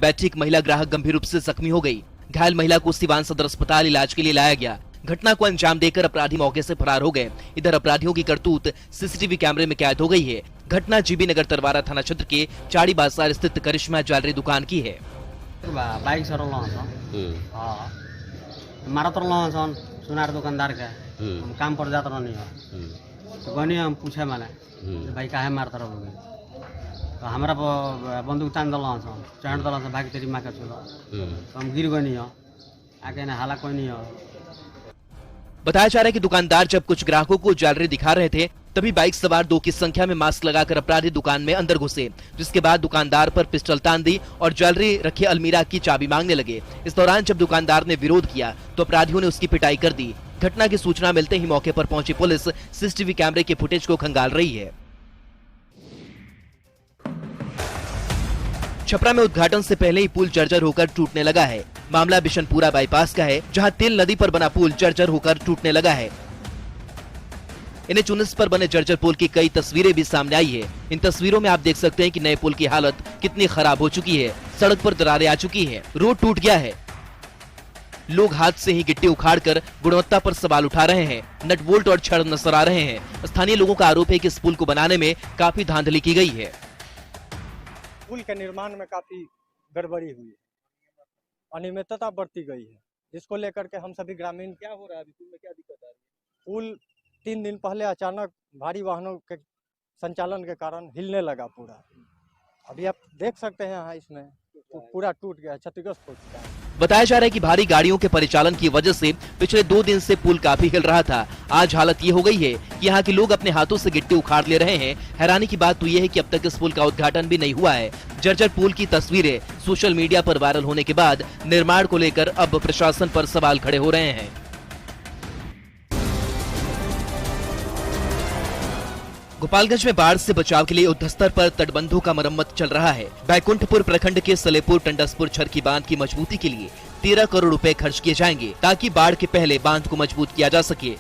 बैठी एक महिला ग्राहक गंभीर रूप से जख्मी हो गई। घायल महिला को सिवान सदर अस्पताल इलाज के लिए लाया गया। घटना को अंजाम देकर अपराधी मौके से फरार हो गए। इधर अपराधियों की करतूत सीसीटीवी कैमरे में कैद हो गई है। घटना जीबी नगर तरवारा थाना क्षेत्र के चाड़ी बाजार स्थित करिश्मा ज्वेलरी दुकान की है। बाइक मारा तो सुनार दुकानदार के हम काम पर जात रहनी तो गनी हम पूछे मैंने भाई काहे मारता रहोगे तो हमारा बंदूक तान दल चढ़ दल भाग तेरी माँ के चलो तो हम गिर गनी आगे ना हाला कोई नहीं हो। बताया जा रहा है कि दुकानदार जब कुछ ग्राहकों को ज्वेलरी दिखा रहे थे तभी बाइक सवार 2 की संख्या में मास्क लगाकर अपराधी दुकान में अंदर घुसे, जिसके बाद दुकानदार पर पिस्टल तान दी और ज्वेलरी रखी अलमीरा की चाबी मांगने लगे। इस दौरान जब दुकानदार ने विरोध किया तो अपराधियों ने उसकी पिटाई कर दी। घटना की सूचना मिलते ही मौके पर पहुंची पुलिस सीसीटीवी कैमरे के फुटेज को खंगाल रही है। छपरा में उद्घाटन से पहले ही पुल जर्जर होकर टूटने लगा है। मामला बिशनपुरा बाईपास का है, जहां तिल नदी पर बना पुल जर्जर होकर टूटने लगा है। NH-19 पर बने जर्जर पुल की कई तस्वीरें भी सामने आई है। इन तस्वीरों में आप देख सकते हैं कि नए पुल की हालत कितनी खराब हो चुकी है। सड़क पर दरारें आ चुकी हैं, रोड टूट गया है। लोग हाथ से ही गिट्टी उखाड़कर गुणवत्ता पर सवाल उठा रहे हैं। नट बोल्ट और छड़ नजर आ रहे हैं। स्थानीय लोगों का आरोप है कि इस पुल को बनाने में काफी धांधली की गई है। पुल के निर्माण में काफी गड़बड़ी हुई है, अनियमितता बरती गई है, जिसको लेकर के हम सभी ग्रामीण। क्या हो रहा है अभी पुल में, क्या दिक्कत आ रही है? पुल 3 दिन पहले अचानक भारी वाहनों के संचालन के कारण हिलने लगा पूरा। अभी आप देख सकते हैं यहाँ इसमें पूरा टूट गया, क्षतिग्रस्त हो चुका है। बताया जा रहा है कि भारी गाड़ियों के परिचालन की वजह से पिछले 2 दिन से पुल काफी हिल रहा था। आज हालत ये हो गई है कि यहाँ के लोग अपने हाथों से गिट्टी उखाड़ ले रहे हैं। हैरानी की बात तो ये है कि अब तक इस पुल का उद्घाटन भी नहीं हुआ है। जर्जर पुल की तस्वीरें सोशल मीडिया पर वायरल होने के बाद निर्माण को लेकर अब प्रशासन पर सवाल खड़े हो रहे हैं। गोपालगंज में बाढ़ से बचाव के लिए युद्धस्तर पर तटबंधों का मरम्मत चल रहा है। बैकुंठपुर प्रखंड के सलेपुर टंडसपुर छरकी बांध की मजबूती के लिए 13 करोड़ रुपए खर्च किए जाएंगे, ताकि बाढ़ के पहले बांध को मजबूत किया जा सके।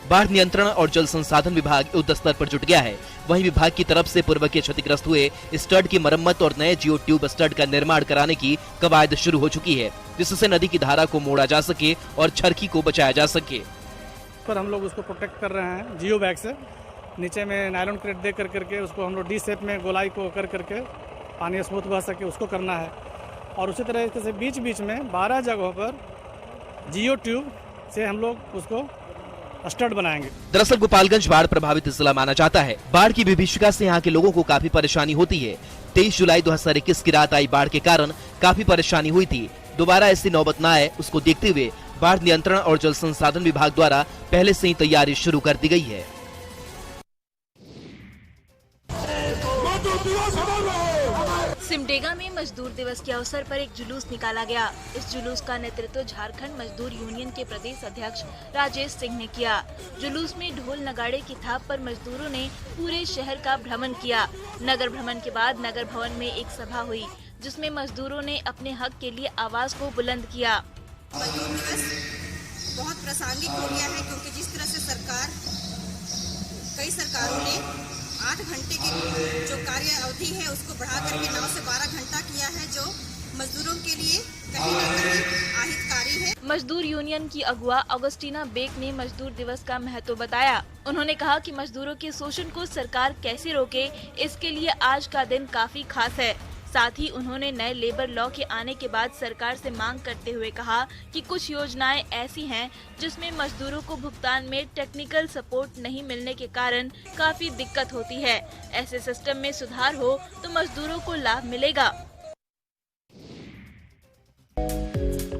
बाढ़ नियंत्रण और जल संसाधन विभाग युद्धस्तर पर जुट गया है। वहीं विभाग की तरफ से पूर्व के क्षतिग्रस्त हुए स्टड की मरम्मत और नए जियो ट्यूब स्टड का निर्माण कराने की कवायद शुरू हो चुकी है, जिससे नदी की धारा को मोड़ा जा सके और छरकी को बचाया जा सके। पर हम लोग उसको प्रोटेक्ट कर रहे हैं जियो बैग से। नीचे में नायलॉन क्रेट दे करके उसको हम लोग डी शेप में गोलाई को करके पानी स्मूथ बह सके उसको करना है। और उसी तरह से बीच बीच में 12 जगहों पर जियो ट्यूब से हम लोग उसको स्टड बनाएंगे। दरअसल गोपालगंज बाढ़ प्रभावित जिला माना जाता है। बाढ़ की विभीषिका से यहाँ के लोगों को काफी परेशानी होती है। 23 जुलाई 2021 की रात आई बाढ़ के कारण काफी परेशानी हुई थी। दोबारा ऐसी नौबत न आए, उसको देखते हुए बाढ़ नियंत्रण और जल संसाधन विभाग द्वारा पहले से ही तैयारी शुरू कर दी गई है। सिमडेगा में मजदूर दिवस के अवसर पर एक जुलूस निकाला गया। इस जुलूस का नेतृत्व झारखंड मजदूर यूनियन के प्रदेश अध्यक्ष राजेश सिंह ने किया। जुलूस में ढोल नगाड़े की थाप पर मजदूरों ने पूरे शहर का भ्रमण किया। नगर भ्रमण के बाद नगर भवन में एक सभा हुई, जिसमें मजदूरों ने अपने हक के लिए आवाज को बुलंद किया। मजदूर दिवस बहुत प्रासंगिक हो गया है, क्योंकि जिस तरह से कई सरकारों ने 8 घंटे की जो कार्य अवधि है उसको बढ़ा करके 9 से 12 घंटा किया है, जो मजदूरों के लिए कहीं न कहीं अहितकारी है। मजदूर यूनियन की अगुवा ऑगस्टीना बेक ने मजदूर दिवस का महत्व बताया। उन्होंने कहा कि मजदूरों के शोषण को सरकार कैसे रोके, इसके लिए आज का दिन काफी खास है। साथ ही उन्होंने नए लेबर लॉ के आने के बाद सरकार से मांग करते हुए कहा कि कुछ योजनाएं ऐसी हैं जिसमें मजदूरों को भुगतान में टेक्निकल सपोर्ट नहीं मिलने के कारण काफी दिक्कत होती है। ऐसे सिस्टम में सुधार हो तो मजदूरों को लाभ मिलेगा।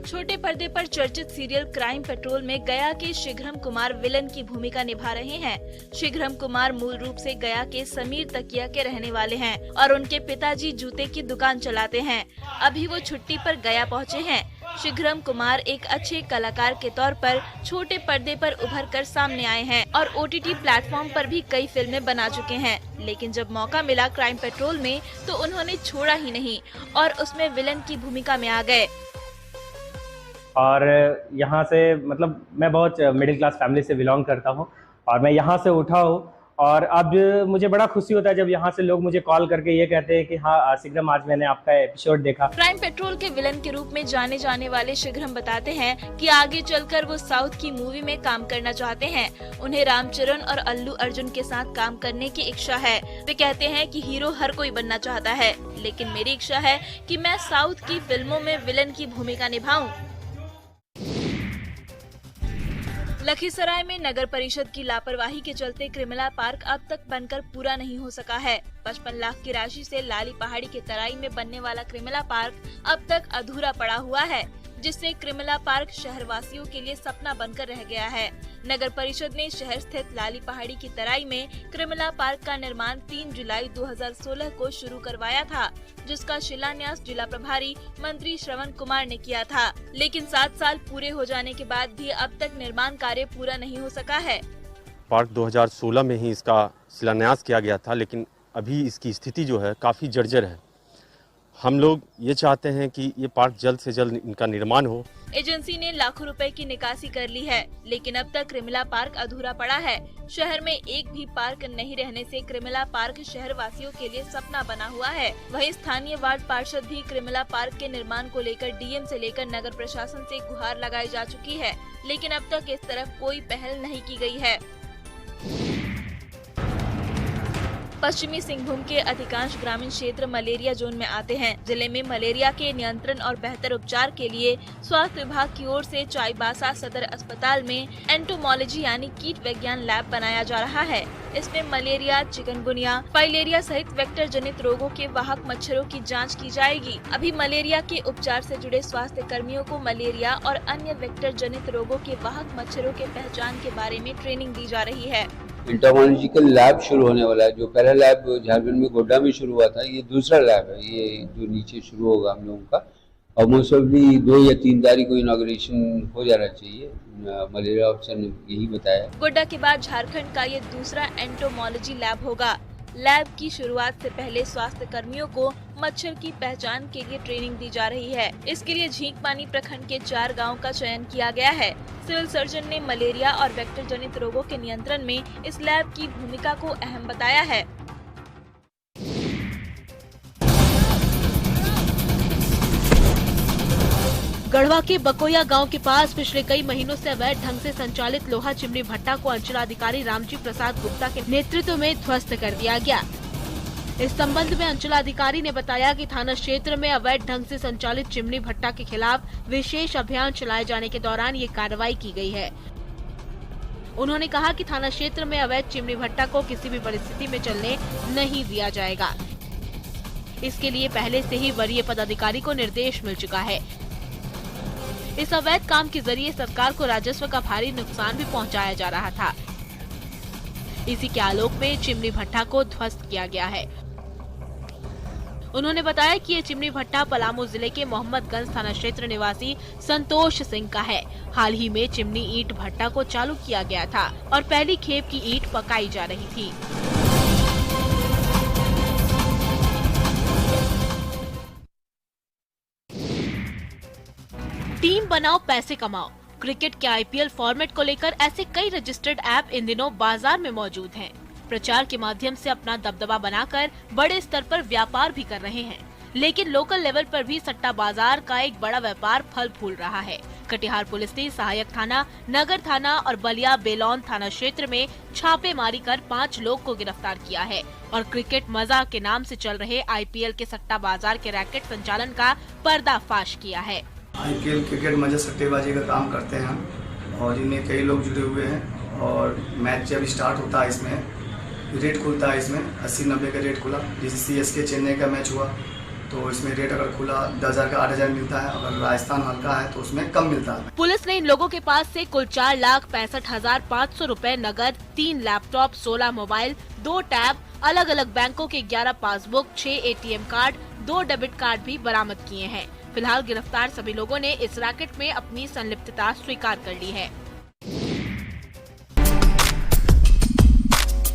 छोटे पर्दे पर चर्चित सीरियल क्राइम पेट्रोल में गया के शीघ्रम कुमार विलन की भूमिका निभा रहे हैं। शीघ्रम कुमार मूल रूप से गया के समीर तकिया के रहने वाले हैं और उनके पिताजी जूते की दुकान चलाते हैं। अभी वो छुट्टी पर गया पहुंचे हैं। शीघ्रम कुमार एक अच्छे कलाकार के तौर पर छोटे पर्दे पर उभर कर सामने आए हैं और OTT प्लेटफॉर्म पर भी कई फिल्में बना चुके हैं। लेकिन जब मौका मिला क्राइम पेट्रोल में तो उन्होंने छोड़ा ही नहीं और उसमें विलन की भूमिका में आ गए। और यहाँ से मतलब मैं बहुत मिडिल क्लास फैमिली से बिलोंग करता हूँ और मैं यहाँ से उठा हूँ और अब मुझे बड़ा खुशी होता है जब यहाँ से लोग मुझे कॉल करके ये कहते हैं कि हाँ शीघ्रम, आज मैंने आपका एपिसोड देखा। क्राइम पेट्रोल के विलन के रूप में जाने जाने वाले शीघ्रम बताते हैं कि आगे चलकर वो साउथ की मूवी में काम करना चाहते हैं। उन्हें रामचरण और अल्लू अर्जुन के साथ काम करने की इच्छा है। वे कहते हैं कि हीरो हर कोई बनना चाहता है, लेकिन मेरी इच्छा है कि मैं साउथ की फिल्मों में विलन की भूमिका निभाऊं। लखीसराय में नगर परिषद की लापरवाही के चलते क्रिमिला पार्क अब तक बनकर पूरा नहीं हो सका है। 55 लाख की राशि से लाली पहाड़ी के तराई में बनने वाला क्रिमिला पार्क अब तक अधूरा पड़ा हुआ है, जिससे क्रिमिला पार्क शहरवासियों के लिए सपना बनकर रह गया है। नगर परिषद ने शहर स्थित लाली पहाड़ी की तराई में क्रिमिला पार्क का निर्माण 3 जुलाई 2016 को शुरू करवाया था, जिसका शिलान्यास जिला प्रभारी मंत्री श्रवण कुमार ने किया था। लेकिन 7 साल पूरे हो जाने के बाद भी अब तक निर्माण कार्य पूरा नहीं हो सका है। पार्क 2016 में ही इसका शिलान्यास किया गया था, लेकिन अभी इसकी स्थिति जो है काफ़ी जर्जर है। हम लोग ये चाहते हैं कि ये पार्क जल्द से जल्द इनका निर्माण हो। एजेंसी ने लाखों रुपए की निकासी कर ली है, लेकिन अब तक क्रिमिला पार्क अधूरा पड़ा है। शहर में एक भी पार्क नहीं रहने से क्रिमिला पार्क शहर वासियों के लिए सपना बना हुआ है। वहीं स्थानीय वार्ड पार्षद भी क्रिमिला पार्क के निर्माण को लेकर डीएम से लेकर नगर प्रशासन से गुहार लगाई जा चुकी है, लेकिन अब तक इस तरफ कोई पहल नहीं की गई है। पश्चिमी सिंहभूम के अधिकांश ग्रामीण क्षेत्र मलेरिया जोन में आते हैं। जिले में मलेरिया के नियंत्रण और बेहतर उपचार के लिए स्वास्थ्य विभाग की ओर से चाईबासा सदर अस्पताल में एंटोमोलॉजी यानी कीट विज्ञान लैब बनाया जा रहा है। इसमें मलेरिया, चिकनगुनिया, फाइलेरिया सहित वेक्टर जनित रोगों के वाहक मच्छरों की जांच की जाएगी। अभी मलेरिया के उपचार से जुड़े स्वास्थ्य कर्मियों को मलेरिया और अन्य वेक्टर जनित रोगों के वाहक मच्छरों के पहचान के बारे में ट्रेनिंग दी जा रही है। एंटोमोलॉजिकल लैब शुरू होने वाला है। जो पहला लैब झारखंड में गोड्डा में शुरू हुआ था, ये दूसरा लैब है, ये जो नीचे शुरू होगा हम लोगों का। और मोस्ट ऑफली 2 या 3 तारीख को इनॉग्रेशन हो जाना चाहिए। मलेरिया ऑफिसर ने यही बताया। गोड्डा के बाद झारखंड का ये दूसरा एंटोमोलॉजी लैब होगा। लैब की शुरुआत से पहले स्वास्थ्य कर्मियों को मच्छर की पहचान के लिए ट्रेनिंग दी जा रही है। इसके लिए झींकपानी प्रखंड के 4 गांव का चयन किया गया है। सिविल सर्जन ने मलेरिया और वेक्टर जनित रोगों के नियंत्रण में इस लैब की भूमिका को अहम बताया है। गढ़वा के बकोया गांव के पास पिछले कई महीनों से अवैध ढंग से संचालित लोहा चिमनी भट्टा को अंचलाधिकारी रामजी प्रसाद गुप्ता के नेतृत्व में ध्वस्त कर दिया गया। इस संबंध में अंचलाधिकारी ने बताया कि थाना क्षेत्र में अवैध ढंग से संचालित चिमनी भट्टा के खिलाफ विशेष अभियान चलाए जाने के दौरान ये कार्रवाई की गई है। उन्होंने कहा कि थाना क्षेत्र में अवैध चिमनी भट्टा को किसी भी परिस्थिति में चलने नहीं दिया जाएगा। इसके लिए पहले से ही वरीय पदाधिकारी को निर्देश मिल चुका है। इस अवैध काम के जरिए सरकार को राजस्व का भारी नुकसान भी पहुंचाया जा रहा था। इसी के आलोक में चिमनी भट्टा को ध्वस्त किया गया है। उन्होंने बताया कि ये चिमनी भट्टा पलामू जिले के मोहम्मदगंज थाना क्षेत्र निवासी संतोष सिंह का है। हाल ही में चिमनी ईंट भट्टा को चालू किया गया था और पहली खेप की ईंट पकाई जा रही थी। टीम बनाओ पैसे कमाओ। क्रिकेट के आईपीएल फॉर्मेट को लेकर ऐसे कई रजिस्टर्ड ऐप इन दिनों बाजार में मौजूद हैं। प्रचार के माध्यम से अपना दबदबा बनाकर बड़े स्तर पर व्यापार भी कर रहे हैं, लेकिन लोकल लेवल पर भी सट्टा बाजार का एक बड़ा व्यापार फल फूल रहा है। कटिहार पुलिस ने सहायक थाना, नगर थाना और बलिया बेलौन थाना क्षेत्र में छापेमारी कर 5 लोग को गिरफ्तार किया है और क्रिकेट मजा के नाम से चल रहे आईपीएल के सट्टा बाजार के रैकेट संचालन का पर्दाफाश किया है। आईपीएल क्रिकेट मजा सट्टेबाजी का काम करते हैं हम और इनमें कई लोग जुड़े हुए हैं। और मैच जब स्टार्ट होता है इसमें रेट खुलता है, इसमें 80-90 का रेट खुला। जैसे सीएसके चेन्नई का मैच हुआ तो इसमें रेट अगर खुला 10,000 का 8,000 मिलता है, अगर राजस्थान हल्का है तो उसमें कम मिलता है। पुलिस ने इन लोगों के पास से कुल 4,65,500 रुपए नगद, 3 लैपटॉप, 16 मोबाइल, 2 टैब, अलग अलग बैंकों के 11 passbook, 6 ATM card, 2 debit card भी बरामद किए हैं। फिलहाल गिरफ्तार सभी लोगों ने इस रैकेट में अपनी संलिप्तता स्वीकार कर ली है।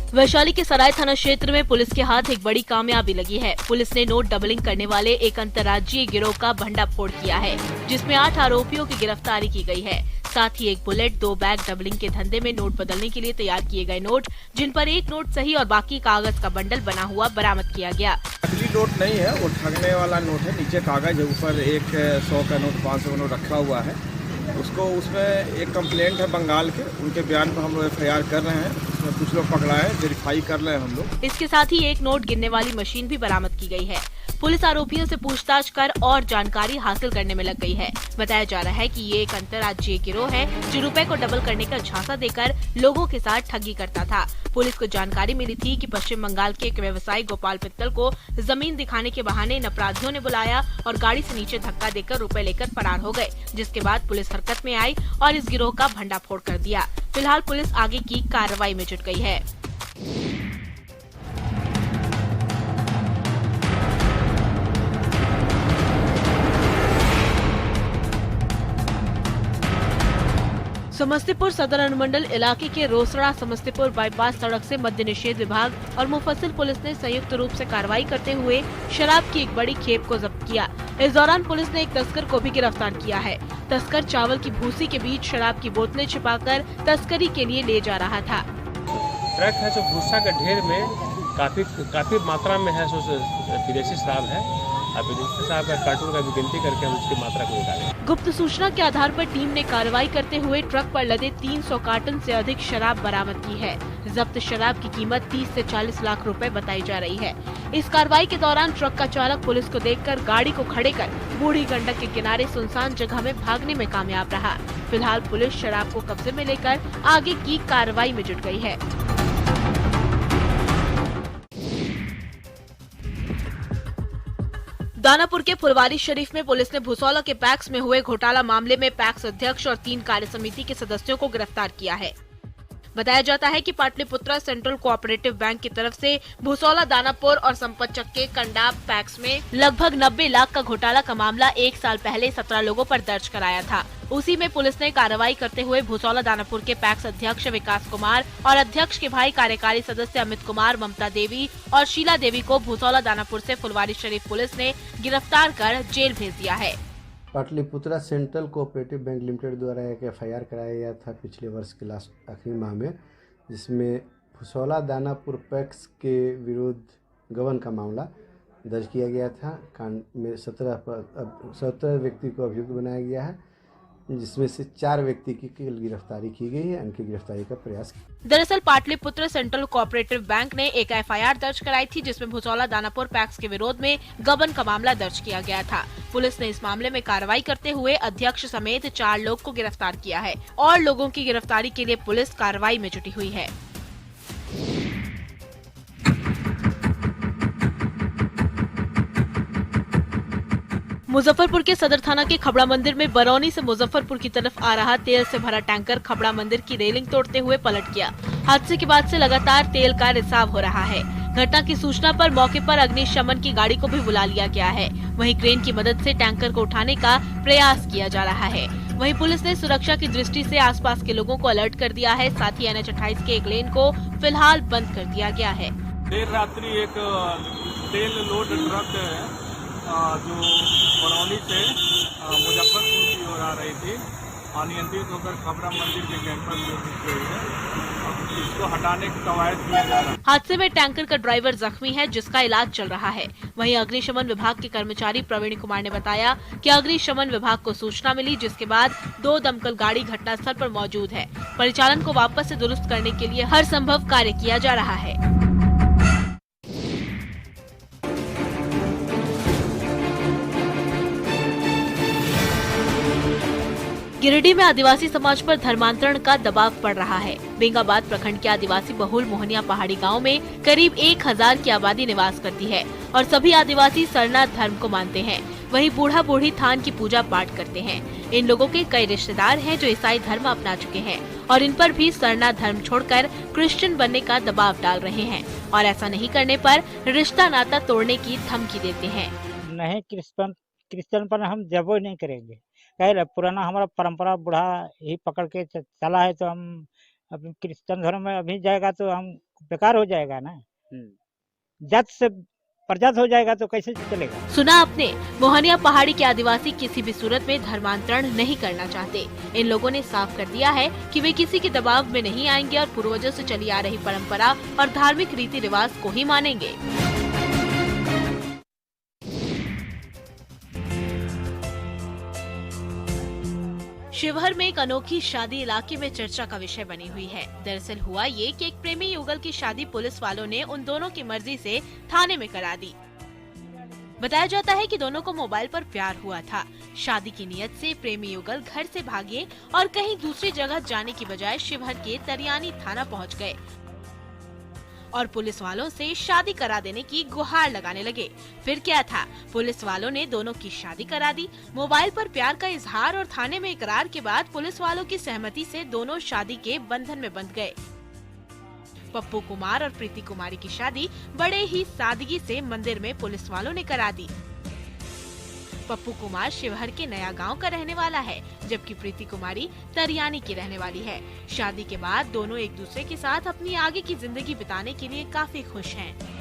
वैशाली के सराय थाना क्षेत्र में पुलिस के हाथ एक बड़ी कामयाबी लगी है। पुलिस ने नोट डबलिंग करने वाले एक अंतर्राज्यीय गिरोह का भंडाफोड़ किया है, जिसमें 8 आरोपियों की गिरफ्तारी की गई है। साथ ही एक बुलेट, 2 बैग डबलिंग के धंधे में नोट बदलने के लिए तैयार किए गए नोट, जिन पर एक नोट सही और बाकी कागज का बंडल बना हुआ बरामद किया गया। असली नोट नहीं है, वो ठगने वाला नोट है। नीचे कागज है, ऊपर एक 100 का नोट, 500 का नोट रखा हुआ है। उसको उसमें एक कंप्लेंट है बंगाल के, उनके बयान पर हम लोग FIR कर रहे हैं। उसमें कुछ लोग पकड़ाए हैं, वेरीफाई कर रहे हैं हम लोग। इसके साथ ही एक नोट गिनने वाली मशीन भी बरामद की गई है। पुलिस आरोपियों से पूछताछ कर और जानकारी हासिल करने में लग गई है। बताया जा रहा है कि ये एक अंतर्राज्यीय गिरोह है जो रुपए को डबल करने का झांसा देकर लोगों के साथ ठगी करता था। पुलिस को जानकारी मिली थी कि पश्चिम बंगाल के एक व्यवसायी गोपाल पित्तल को जमीन दिखाने के बहाने इन अपराधियों ने बुलाया और गाड़ी से नीचे धक्का देकर रुपए लेकर फरार हो गए, जिसके बाद पुलिस हरकत में आई और इस गिरोह का भंडाफोड़ कर दिया। फिलहाल पुलिस आगे की कार्रवाई में जुट गई है। समस्तीपुर सदर अनुमंडल इलाके के रोसड़ा समस्तीपुर बाईपास सड़क से मद्य निषेध विभाग और मुफस्सिल पुलिस ने संयुक्त रूप से कार्रवाई करते हुए शराब की एक बड़ी खेप को जब्त किया। इस दौरान पुलिस ने एक तस्कर को भी गिरफ्तार किया है। तस्कर चावल की भूसी के बीच शराब की बोतलें छिपाकर तस्करी के लिए ले जा रहा था। ट्रक है जो भूसा के ढेर में काफी मात्रा में है, विदेशी शराब है। कार्टून का भी गिनती करके हम उसकी मात्रा को निकालेंगे। गुप्त सूचना के आधार पर टीम ने कार्रवाई करते हुए ट्रक पर लदे 300 कार्टन से अधिक शराब बरामद की है। जब्त शराब की कीमत 30 से 40 लाख रुपए बताई जा रही है। इस कार्रवाई के दौरान ट्रक का चालक पुलिस को देखकर गाड़ी को खड़े कर बूढ़ी गंडक के किनारे सुनसान जगह में भागने में कामयाब रहा। फिलहाल पुलिस शराब को कब्जे में लेकर आगे की कार्रवाई में जुट गई है। दानापुर के फुलवारी शरीफ में पुलिस ने भुसौला के पैक्स में हुए घोटाला मामले में पैक्स अध्यक्ष और 3 कार्य समिति के सदस्यों को गिरफ्तार किया है। बताया जाता है कि पाटलिपुत्रा सेंट्रल कोऑपरेटिव बैंक की तरफ से भुसौला, दानापुर और संपतचक के कंडाप पैक्स में लगभग 90 लाख का घोटाला का मामला 1 साल पहले 17 लोगों पर दर्ज कराया था। उसी में पुलिस ने कार्रवाई करते हुए भुसौला दानापुर के पैक्स अध्यक्ष विकास कुमार और अध्यक्ष के भाई कार्यकारी सदस्य अमित कुमार, ममता देवी और शीला देवी को भुसौला दानापुर से फुलवारी शरीफ पुलिस ने गिरफ्तार कर जेल भेज दिया है। Pataliputra central cooperative bank limited द्वारा एक FIR कराया गया था पिछले वर्ष के आखिरी माह में, जिसमें भुसौला दानापुर पैक्स के विरुद्ध गबन का मामला दर्ज किया गया था। कांड में 17 व्यक्ति को अभियुक्त बनाया गया है, जिसमें से 4 व्यक्ति की गिरफ्तारी की गई है। उनकी गिरफ्तारी का प्रयास किया। दरअसल पाटलिपुत्र सेंट्रल कोऑपरेटिव बैंक ने एक FIR दर्ज कराई थी, जिसमें भुसौला दानापुर पैक्स के विरोध में गबन का मामला दर्ज किया गया था। पुलिस ने इस मामले में कार्रवाई करते हुए अध्यक्ष समेत 4 लोग को गिरफ्तार किया है और लोगों की गिरफ्तारी के लिए पुलिस कार्रवाई में जुटी हुई है। मुजफ्फरपुर के सदर थाना के खबड़ा मंदिर में बरौनी से मुजफ्फरपुर की तरफ आ रहा तेल से भरा टैंकर खबड़ा मंदिर की रेलिंग तोड़ते हुए पलट गया। हादसे के बाद से लगातार तेल का रिसाव हो रहा है। घटना की सूचना पर मौके पर अग्निशमन की गाड़ी को भी बुला लिया गया है। वहीं क्रेन की मदद से टैंकर को उठाने का प्रयास किया जा रहा है। वहीं पुलिस ने सुरक्षा की दृष्टि से आसपास के लोगों को अलर्ट कर दिया है। साथ ही NH-28 के एक लेन को फिलहाल बंद कर दिया गया है। देर रात्रि एक तेल लोड ट्रक जो बरौनी से मुजफ्फरपुर की ओर आ रही थी, अनियंत्रित होकर खबड़ा मंदिर के कैंपस में घुस गई है। इसको हटाने की कवायद किया जा रहा है। हादसे में टैंकर का ड्राइवर जख्मी है, जिसका इलाज चल रहा है। वहीं अग्निशमन विभाग के कर्मचारी प्रवीण कुमार ने बताया कि अग्निशमन विभाग को सूचना मिली, जिसके बाद 2 दमकल गाड़ी घटनास्थल पर मौजूद है। परिचालन को वापस से दुरुस्त करने के लिए हर संभव कार्य किया जा रहा है। गिरिडीह में आदिवासी समाज पर धर्मांतरण का दबाव पड़ रहा है। बेंगाबाद प्रखंड के आदिवासी बहुल मोहनिया पहाड़ी गांव में करीब 1000 की आबादी निवास करती है और सभी आदिवासी सरनाथ धर्म को मानते हैं। वहीं बूढ़ा बूढ़ी थान की पूजा पाठ करते हैं। इन लोगों के कई रिश्तेदार हैं जो ईसाई धर्म अपना चुके हैं और इन पर भी सरनाथ धर्म छोड़कर क्रिश्चियन बनने का दबाव डाल रहे हैं और ऐसा नहीं करने पर रिश्ता नाता तोड़ने की धमकी देते हैं। नहीं, क्रिश्चियन पर हम जबो नहीं करेंगे। कह पुराना हमारा परंपरा बूढ़ा ही पकड़ के चला है, तो हम अब क्रिश्चियन धर्म में अभी जाएगा तो हम बेकार हो जाएगा ना। जात से प्रजात हो जाएगा तो कैसे चलेगा। सुना आपने, मोहनिया पहाड़ी के आदिवासी किसी भी सूरत में धर्मांतरण नहीं करना चाहते। इन लोगों ने साफ कर दिया है कि वे किसी के दबाव में नहीं आएंगे और पूर्वजों से चली आ रही परंपरा और धार्मिक रीति रिवाज को ही मानेंगे। शिवहर में एक अनोखी शादी इलाके में चर्चा का विषय बनी हुई है। दरअसल हुआ ये कि एक प्रेमी युगल की शादी पुलिस वालों ने उन दोनों की मर्जी से थाने में करा दी। बताया जाता है कि दोनों को मोबाइल पर प्यार हुआ था। शादी की नियत से प्रेमी युगल घर से भागे और कहीं दूसरी जगह जाने की बजाय शिवहर के तरियानी थाना पहुंच गए और पुलिस वालों से शादी करा देने की गुहार लगाने लगे। फिर क्या था, पुलिस वालों ने दोनों की शादी करा दी। मोबाइल पर प्यार का इजहार और थाने में इकरार के बाद पुलिस वालों की सहमति से दोनों शादी के बंधन में बंध गए। पप्पू कुमार और प्रीति कुमारी की शादी बड़े ही सादगी से मंदिर में पुलिस वालों ने करा दी। पप्पू कुमार शिवहर के नया गांव का रहने वाला है, जबकि प्रीति कुमारी तरियानी की रहने वाली है। शादी के बाद दोनों एक दूसरे के साथ अपनी आगे की जिंदगी बिताने के लिए काफी खुश हैं।